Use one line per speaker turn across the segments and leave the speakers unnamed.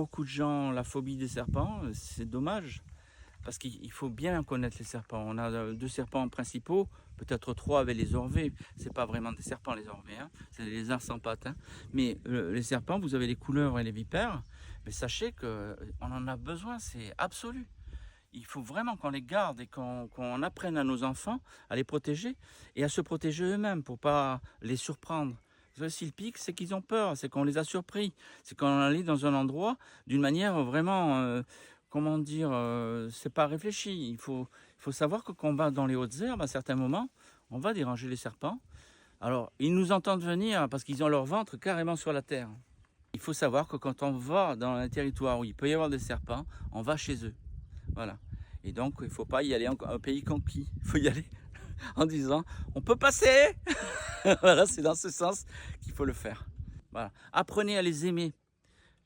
Beaucoup de gens ont la phobie des serpents, c'est dommage, parce qu'il faut bien connaître les serpents. On a 2 serpents principaux, peut-être 3 avec les orvées. C'est pas vraiment des serpents les orvées, hein, c'est des lézards sans pattes, hein. Mais les serpents, vous avez les couleuvres et les vipères, mais sachez qu'on en a besoin, c'est absolu. Il faut vraiment qu'on les garde et qu'on apprenne à nos enfants à les protéger et à se protéger eux-mêmes pour pas les surprendre. Parce que s'ils piquent, c'est qu'ils ont peur, c'est qu'on les a surpris, c'est qu'on est allé dans un endroit d'une manière vraiment, comment dire, c'est pas réfléchi. Il faut savoir que quand on va dans les hautes herbes, à certains moments, on va déranger les serpents. Alors, ils nous entendent venir parce qu'ils ont leur ventre carrément sur la terre. Il faut savoir que quand on va dans un territoire où il peut y avoir des serpents, on va chez eux. Voilà. Et donc, il ne faut pas y aller en un pays conquis. Il faut y aller en disant on peut passer. Voilà, c'est dans ce sens qu'il faut le faire. Voilà. Apprenez à les aimer.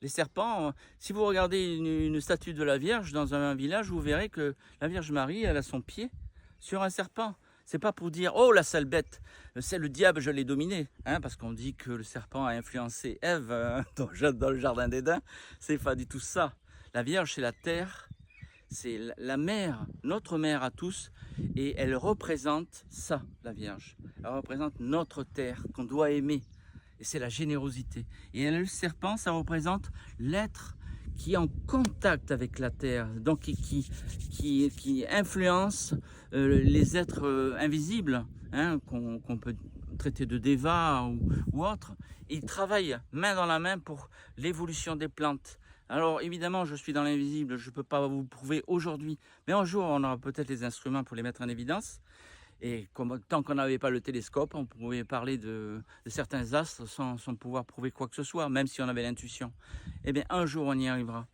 Les serpents, si vous regardez une statue de la Vierge dans un village, vous verrez que la Vierge Marie, elle a son pied sur un serpent. C'est pas pour dire oh la sale bête, c'est le diable, je l'ai dominé, hein, parce qu'on dit que le serpent a influencé Ève dans le jardin d'Éden. C'est pas du tout ça. La Vierge, c'est la terre. C'est la mère, notre mère à tous, et elle représente ça, la Vierge. Elle représente notre terre qu'on doit aimer, et c'est la générosité. Et le serpent, ça représente l'être qui est en contact avec la terre, donc qui influence les êtres invisibles, hein, qu'on peut traiter de déva ou autre. Ils travaillent main dans la main pour l'évolution des plantes. Alors évidemment, je suis dans l'invisible, je ne peux pas vous le prouver aujourd'hui, mais un jour, on aura peut-être les instruments pour les mettre en évidence. Et tant qu'on n'avait pas le télescope, on pouvait parler de certains astres sans pouvoir prouver quoi que ce soit, même si on avait l'intuition. Eh bien, un jour, on y arrivera.